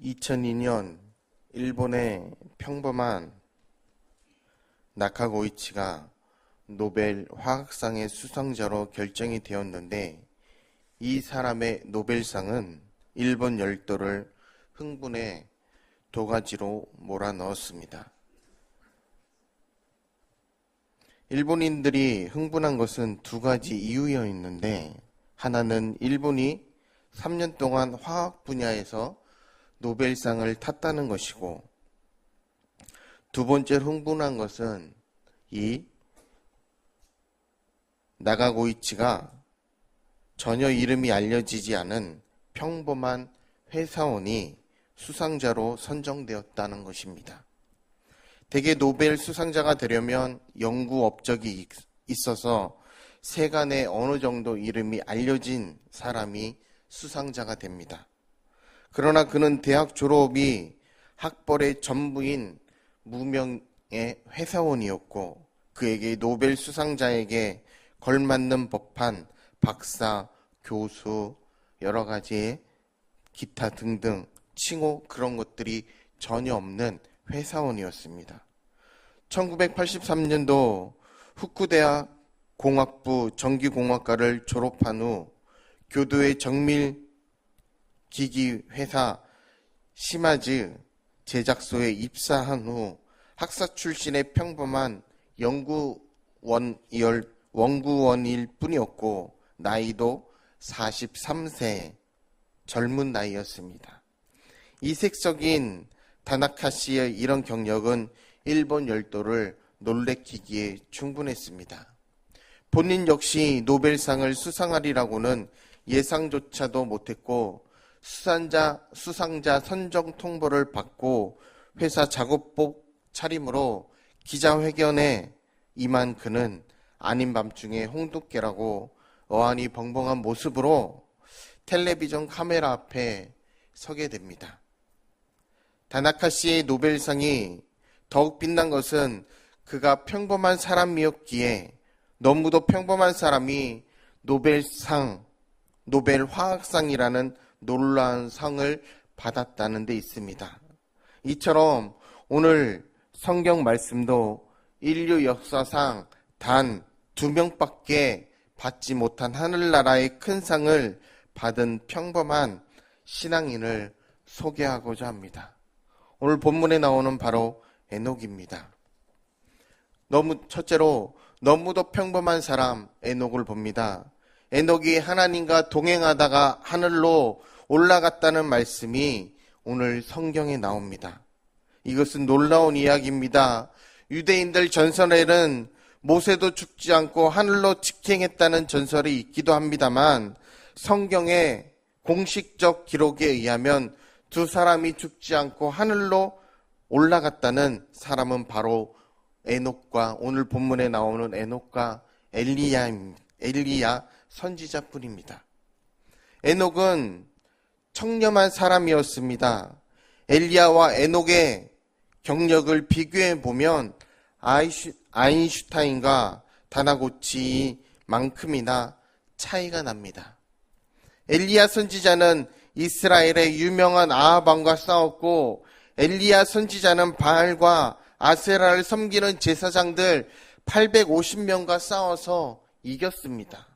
2002년 일본의 평범한 나카고이치가 노벨 화학상의 수상자로 결정이 되었는데, 이 사람의 노벨상은 일본 열도를 흥분의 도가지로 몰아넣었습니다. 일본인들이 흥분한 것은 두 가지 이유였는데, 하나는 일본이 3년 동안 화학 분야에서 노벨상을 탔다는 것이고, 두 번째로 흥분한 것은 이 나카고이치가 전혀 이름이 알려지지 않은 평범한 회사원이 수상자로 선정되었다는 것입니다. 대개 노벨 수상자가 되려면 연구 업적이 있어서 세간에 어느 정도 이름이 알려진 사람이 수상자가 됩니다. 그러나 그는 대학 졸업이 학벌의 전부인 무명의 회사원이었고, 그에게 노벨 수상자에게 걸맞는 법한 박사, 교수, 여러 가지의 기타 등등 칭호, 그런 것들이 전혀 없는 회사원이었습니다. 1983년도 후쿠대학 공학부 전기공학과를 졸업한 후 교도의 정밀기기 회사 시마즈 제작소에 입사한 후 학사 출신의 평범한 연구원일 뿐이었고, 나이도 43세, 젊은 나이였습니다. 이색적인 다나카 씨의 이런 경력은 일본 열도를 놀래키기에 충분했습니다. 본인 역시 노벨상을 수상하리라고는 예상조차도 못했고, 수상자 선정 통보를 받고 회사 작업복 차림으로 기자회견에 임한 그는 아닌 밤중에 홍두깨라고 어안이 벙벙한 모습으로 텔레비전 카메라 앞에 서게 됩니다. 다나카 씨의 노벨상이 더욱 빛난 것은 그가 평범한 사람이었기에, 너무도 평범한 사람이 노벨 화학상이라는 놀라운 상을 받았다는 데 있습니다. 이처럼 오늘 성경 말씀도 인류 역사상 단 2명밖에 받지 못한 하늘나라의 큰 상을 받은 평범한 신앙인을 소개하고자 합니다. 오늘 본문에 나오는 바로 에녹입니다. 첫째로 너무도 평범한 사람 에녹을 봅니다. 에녹이 하나님과 동행하다가 하늘로 올라갔다는 말씀이 오늘 성경에 나옵니다. 이것은 놀라운 이야기입니다. 유대인들 전설에는 모세도 죽지 않고 하늘로 직행했다는 전설이 있기도 합니다만, 성경의 공식적 기록에 의하면 두 사람이 죽지 않고 하늘로 올라갔다는 사람은 바로 에녹과, 오늘 본문에 나오는 에녹과 엘리야 선지자뿐입니다. 에녹은 청렴한 사람이었습니다. 엘리야와 에녹의 경력을 비교해 보면 아인슈타인과 다나고치만큼이나 차이가 납니다. 엘리야 선지자는 이스라엘의 유명한 아합 왕과 싸웠고, 엘리야 선지자는 바알과 아세라를 섬기는 제사장들 850명과 싸워서 이겼습니다.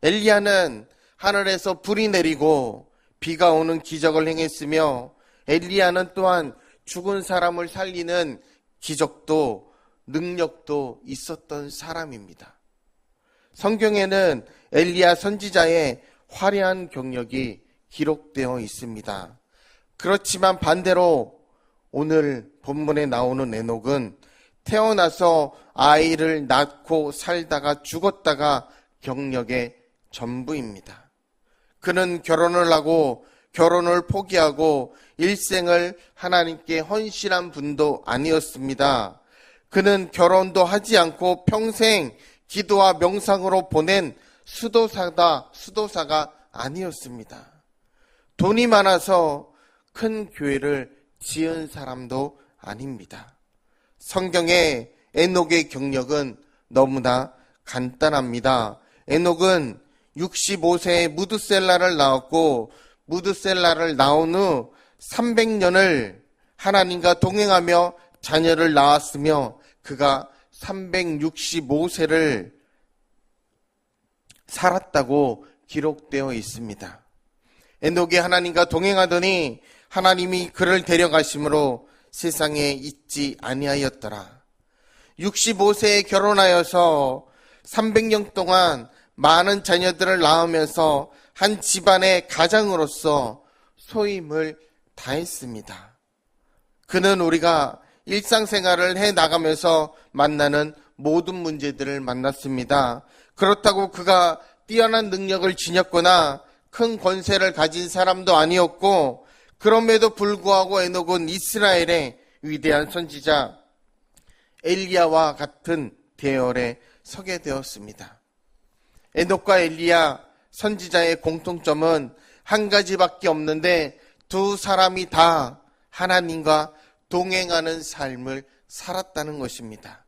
엘리야는 하늘에서 불이 내리고 비가 오는 기적을 행했으며, 엘리야는 또한 죽은 사람을 살리는 기적도 능력도 있었던 사람입니다. 성경에는 엘리야 선지자의 화려한 경력이 기록되어 있습니다. 그렇지만 반대로 오늘 본문에 나오는 에녹은 태어나서 아이를 낳고 살다가 죽었다가 경력의 전부입니다. 그는 결혼을 하고 결혼을 포기하고 일생을 하나님께 헌신한 분도 아니었습니다. 그는 결혼도 하지 않고 평생 기도와 명상으로 보낸 수도사가 아니었습니다. 돈이 많아서 큰 교회를 지은 사람도 아닙니다. 성경의 에녹의 경력은 너무나 간단합니다. 에녹은 65세에 무드셀라를 낳았고, 무드셀라를 낳은 후 300년을 하나님과 동행하며 자녀를 낳았으며 그가 365세를 살았다고 기록되어 있습니다. 에녹이 하나님과 동행하더니 하나님이 그를 데려가심으로 세상에 있지 아니하였더라. 65세에 결혼하여서 300년 동안 많은 자녀들을 낳으면서 한 집안의 가장으로서 소임을 다했습니다. 그는 우리가 일상생활을 해나가면서 만나는 모든 문제들을 만났습니다. 그렇다고 그가 뛰어난 능력을 지녔거나 큰 권세를 가진 사람도 아니었고, 그럼에도 불구하고 에녹은 이스라엘의 위대한 선지자 엘리야와 같은 대열에 서게 되었습니다. 에녹과 엘리야 선지자의 공통점은 한 가지밖에 없는데 두 사람이 다 하나님과 동행하는 삶을 살았다는 것입니다.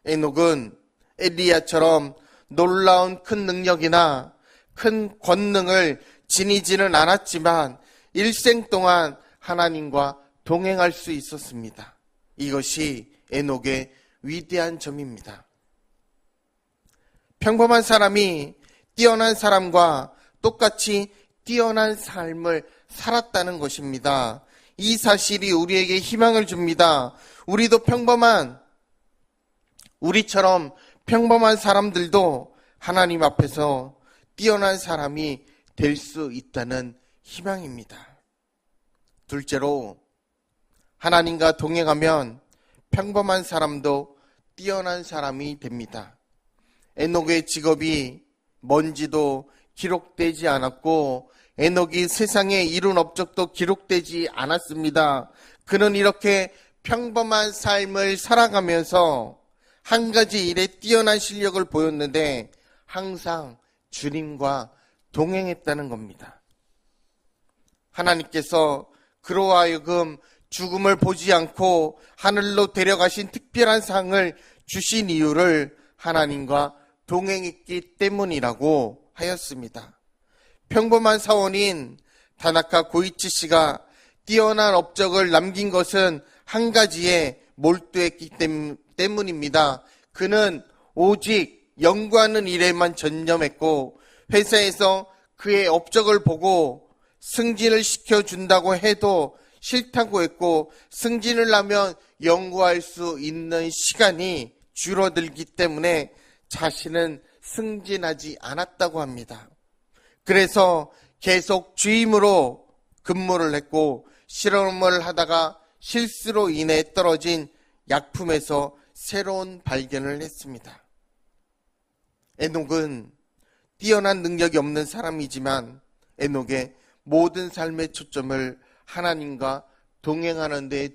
에녹은 엘리야처럼 놀라운 큰 능력이나 큰 권능을 지니지는 않았지만 일생 동안 하나님과 동행할 수 있었습니다. 이것이 에녹의 위대한 점입니다. 평범한 사람이 뛰어난 사람과 똑같이 뛰어난 삶을 살았다는 것입니다. 이 사실이 우리에게 희망을 줍니다. 우리처럼 평범한 사람들도 하나님 앞에서 뛰어난 사람이 될 수 있다는 희망입니다. 둘째로, 하나님과 동행하면 평범한 사람도 뛰어난 사람이 됩니다. 에녹의 직업이 뭔지도 기록되지 않았고 에녹이 세상에 이룬 업적도 기록되지 않았습니다. 그는 이렇게 평범한 삶을 살아가면서 한 가지 일에 뛰어난 실력을 보였는데 항상 주님과 동행했다는 겁니다. 하나님께서 그로 하여금 죽음을 보지 않고 하늘로 데려가신 특별한 상을 주신 이유를 하나님과 동행했기 때문이라고 하였습니다. 평범한 사원인 다나카 고이치 씨가 뛰어난 업적을 남긴 것은 한 가지에 몰두했기 때문입니다. 그는 오직 연구하는 일에만 전념했고 회사에서 그의 업적을 보고 승진을 시켜준다고 해도 싫다고 했고 승진을 하면 연구할 수 있는 시간이 줄어들기 때문에 자신은 승진하지 않았다고 합니다. 그래서 계속 주임으로 근무를 했고 실험을 하다가 실수로 인해 떨어진 약품에서 새로운 발견을 했습니다. 에녹은 뛰어난 능력이 없는 사람이지만 에녹의 모든 삶의 초점을 하나님과 동행하는 데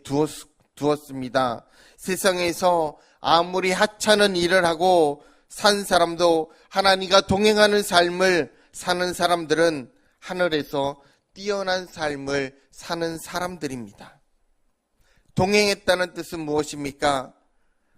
두었습니다. 세상에서 아무리 하찮은 일을 하고 산 사람도 하나님과 동행하는 삶을 사는 사람들은 하늘에서 뛰어난 삶을 사는 사람들입니다. 동행했다는 뜻은 무엇입니까?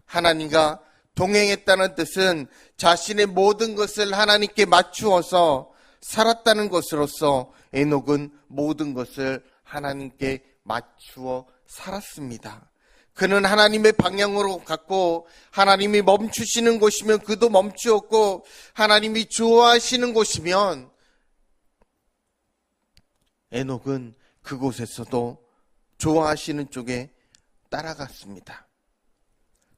하나님과 동행했다는 뜻은 자신의 모든 것을 하나님께 맞추어서 살았다는 것으로서 에녹은 모든 것을 하나님께 맞추어 살았습니다. 그는 하나님의 방향으로 갔고 하나님이 멈추시는 곳이면 그도 멈추었고 하나님이 좋아하시는 곳이면 에녹은 그곳에서도 좋아하시는 쪽에 따라갔습니다.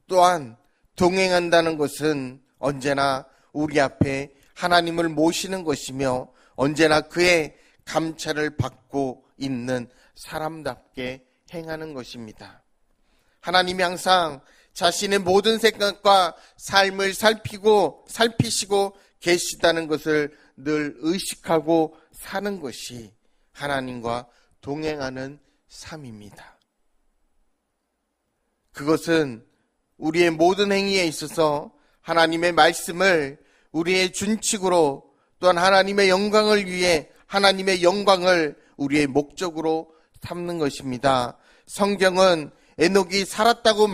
또한 동행한다는 것은 언제나 우리 앞에 하나님을 모시는 것이며 언제나 그의 감찰을 받고 있는 사람답게 행하는 것입니다. 하나님이 항상 자신의 모든 생각과 삶을 살피시고 계시다는 것을 늘 의식하고 사는 것이 하나님과 동행하는 삶입니다. 그것은 우리의 모든 행위에 있어서 하나님의 말씀을 우리의 준칙으로 또한 하나님의 영광을 위해 하나님의 영광을 우리의 목적으로 삼는 것입니다. 성경은 에녹이 살았다고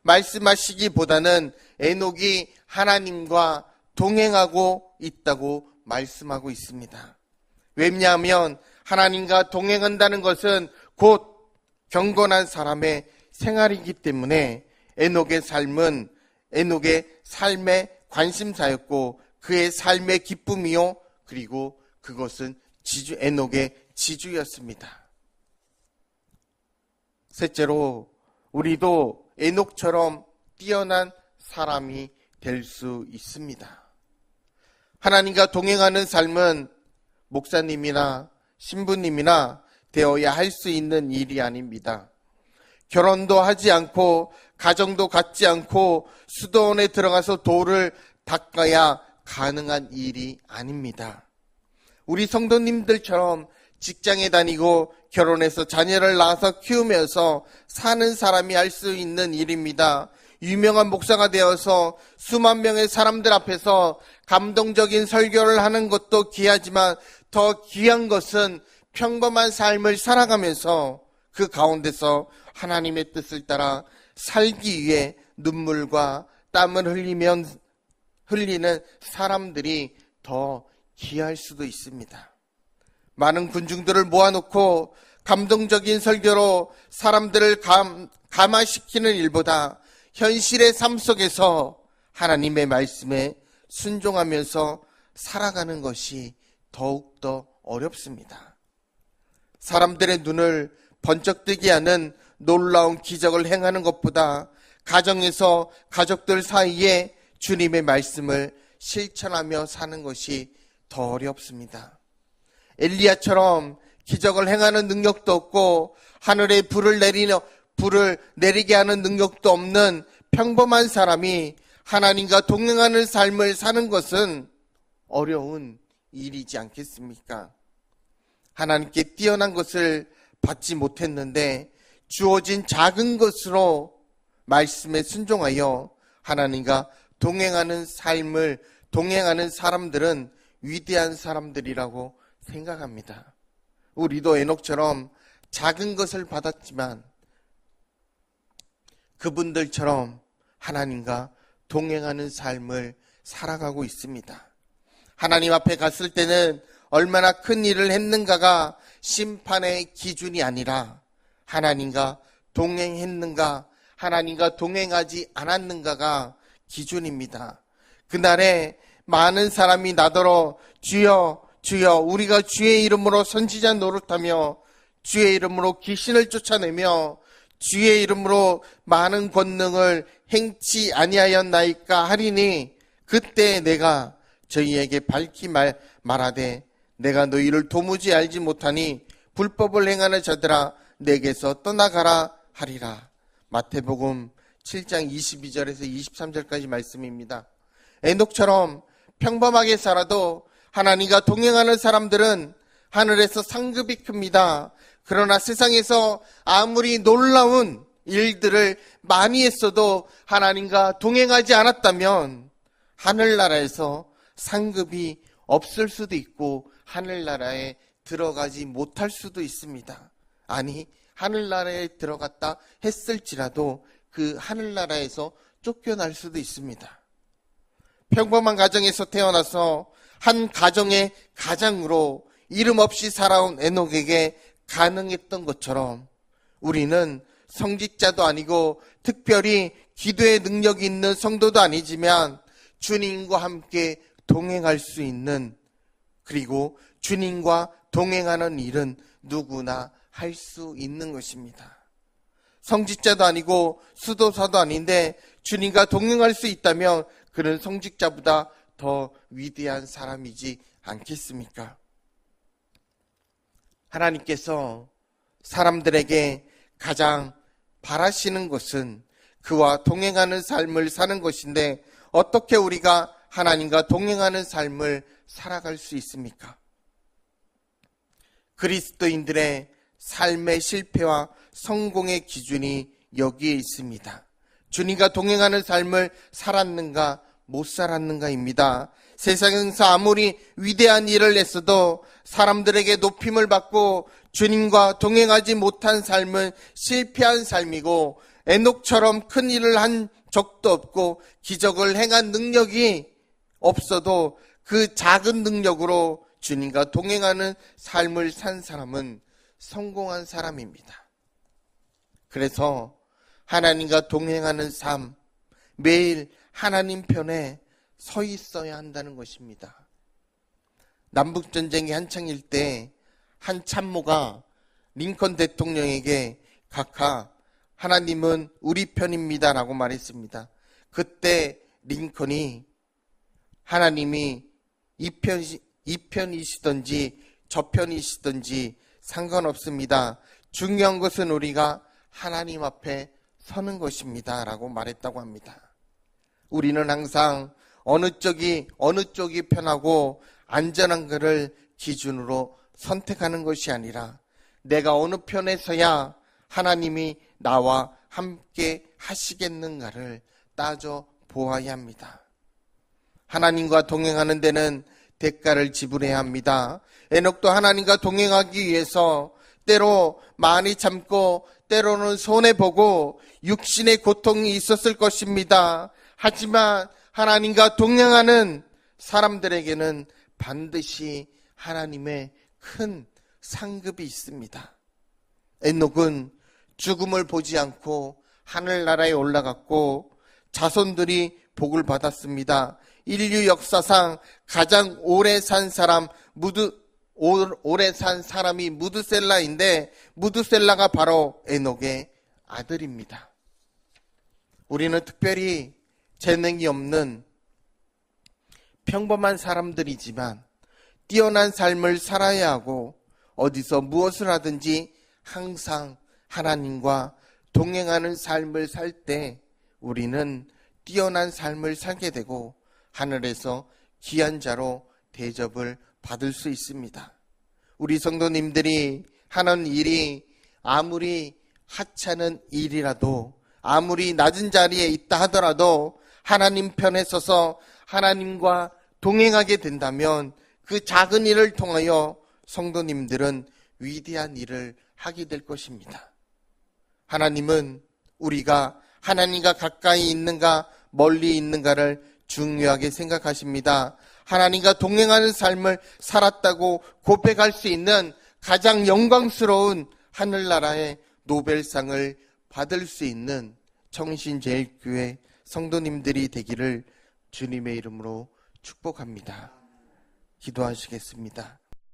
말씀하시기보다는 에녹이 하나님과 동행하고 있다고 말씀하고 있습니다. 왜냐하면 하나님과 동행한다는 것은 곧 경건한 사람의 생활이기 때문에 에녹의 삶의 관심사였고 그의 삶의 기쁨이요, 그리고 그것은 에녹의 지주였습니다. 셋째로, 우리도 에녹처럼 뛰어난 사람이 될 수 있습니다. 하나님과 동행하는 삶은 목사님이나 신부님이나 되어야 할 수 있는 일이 아닙니다. 결혼도 하지 않고 가정도 갖지 않고 수도원에 들어가서 돌을 닦아야 가능한 일이 아닙니다. 우리 성도님들처럼 직장에 다니고 결혼해서 자녀를 낳아서 키우면서 사는 사람이 할 수 있는 일입니다. 유명한 목사가 되어서 수만 명의 사람들 앞에서 감동적인 설교를 하는 것도 귀하지만 더 귀한 것은 평범한 삶을 살아가면서 그 가운데서 하나님의 뜻을 따라 살기 위해 눈물과 땀을 흘리는 사람들이 더 귀할 수도 있습니다. 많은 군중들을 모아놓고 감동적인 설교로 사람들을 감화시키는 일보다 현실의 삶 속에서 하나님의 말씀에 순종하면서 살아가는 것이 더욱더 어렵습니다. 사람들의 눈을 번쩍 뜨게 하는 놀라운 기적을 행하는 것보다 가정에서 가족들 사이에 주님의 말씀을 실천하며 사는 것이 더 어렵습니다. 엘리야처럼 기적을 행하는 능력도 없고 하늘에 불을 내리게 하는 능력도 없는 평범한 사람이 하나님과 동행하는 삶을 사는 것은 어려운 일이지 않겠습니까? 하나님께 뛰어난 것을 받지 못했는데 주어진 작은 것으로 말씀에 순종하여 하나님과 동행하는 사람들은 위대한 사람들이라고 생각합니다. 우리도 에녹처럼 작은 것을 받았지만 그분들처럼 하나님과 동행하는 삶을 살아가고 있습니다. 하나님 앞에 갔을 때는 얼마나 큰 일을 했는가가 심판의 기준이 아니라 하나님과 동행했는가, 하나님과 동행하지 않았는가가 기준입니다. 그날에 많은 사람이 나더러 주여 주여 우리가 주의 이름으로 선지자 노릇하며 주의 이름으로 귀신을 쫓아내며 주의 이름으로 많은 권능을 행치 아니하였나이까 하리니 그때 내가 저희에게 밝히 말하되 내가 너희를 도무지 알지 못하니 불법을 행하는 자들아 내게서 떠나가라 하리라. 마태복음 7장 22절에서 23절까지 말씀입니다. 에녹처럼 평범하게 살아도 하나님과 동행하는 사람들은 하늘에서 상급이 큽니다. 그러나 세상에서 아무리 놀라운 일들을 많이 했어도 하나님과 동행하지 않았다면 하늘나라에서 상급이 없을 수도 있고 하늘나라에 들어가지 못할 수도 있습니다. 아니, 하늘나라에 들어갔다 했을지라도 그 하늘나라에서 쫓겨날 수도 있습니다. 평범한 가정에서 태어나서 한 가정의 가장으로 이름 없이 살아온 에녹에게 가능했던 것처럼 우리는 성직자도 아니고 특별히 기도의 능력이 있는 성도도 아니지만 주님과 함께 동행할 수 있는, 그리고 주님과 동행하는 일은 누구나 할 수 있는 것입니다. 성직자도 아니고 수도사도 아닌데 주님과 동행할 수 있다면 그는 성직자보다 더 위대한 사람이지 않겠습니까? 하나님께서 사람들에게 가장 바라시는 것은 그와 동행하는 삶을 사는 것인데 어떻게 우리가 하나님과 동행하는 삶을 살아갈 수 있습니까? 그리스도인들의 삶의 실패와 성공의 기준이 여기에 있습니다. 주님과 동행하는 삶을 살았는가 못 살았는가입니다. 세상에서 아무리 위대한 일을 했어도 사람들에게 높임을 받고 주님과 동행하지 못한 삶은 실패한 삶이고 에녹처럼 큰 일을 한 적도 없고 기적을 행한 능력이 없어도 그 작은 능력으로 주님과 동행하는 삶을 산 사람은 성공한 사람입니다. 그래서 하나님과 동행하는 삶, 매일 하나님 편에 서 있어야 한다는 것입니다. 남북전쟁이 한창일 때 한 참모가 링컨 대통령에게 각하 하나님은 우리 편입니다 라고 말했습니다. 그때 링컨이 하나님이 이 편이시든지 저 편이시든지 상관없습니다. 중요한 것은 우리가 하나님 앞에 서는 것입니다 라고 말했다고 합니다. 우리는 항상 어느 쪽이 편하고 안전한 것을 기준으로 선택하는 것이 아니라 내가 어느 편에 서야 하나님이 나와 함께 하시겠는가를 따져 보아야 합니다. 하나님과 동행하는 데는 대가를 지불해야 합니다. 에녹도 하나님과 동행하기 위해서 때로 많이 참고 때로는 손해보고 육신의 고통이 있었을 것입니다. 하지만 하나님과 동행하는 사람들에게는 반드시 하나님의 큰 상급이 있습니다. 에녹은 죽음을 보지 않고 하늘나라에 올라갔고 자손들이 복을 받았습니다. 인류 역사상 가장 오래 산 사람이 무드셀라인데 무드셀라가 바로 에녹의 아들입니다. 우리는 특별히 재능이 없는 평범한 사람들이지만 뛰어난 삶을 살아야 하고 어디서 무엇을 하든지 항상 하나님과 동행하는 삶을 살 때 우리는 뛰어난 삶을 살게 되고 하늘에서 귀한 자로 대접을 받을 수 있습니다. 우리 성도님들이 하는 일이 아무리 하찮은 일이라도 아무리 낮은 자리에 있다 하더라도 하나님 편에 서서 하나님과 동행하게 된다면 그 작은 일을 통하여 성도님들은 위대한 일을 하게 될 것입니다. 하나님은 우리가 하나님과 가까이 있는가 멀리 있는가를 중요하게 생각하십니다. 하나님과 동행하는 삶을 살았다고 고백할 수 있는 가장 영광스러운 하늘나라의 노벨상을 받을 수 있는 청신제일교회 성도님들이 되기를 주님의 이름으로 축복합니다. 기도하시겠습니다.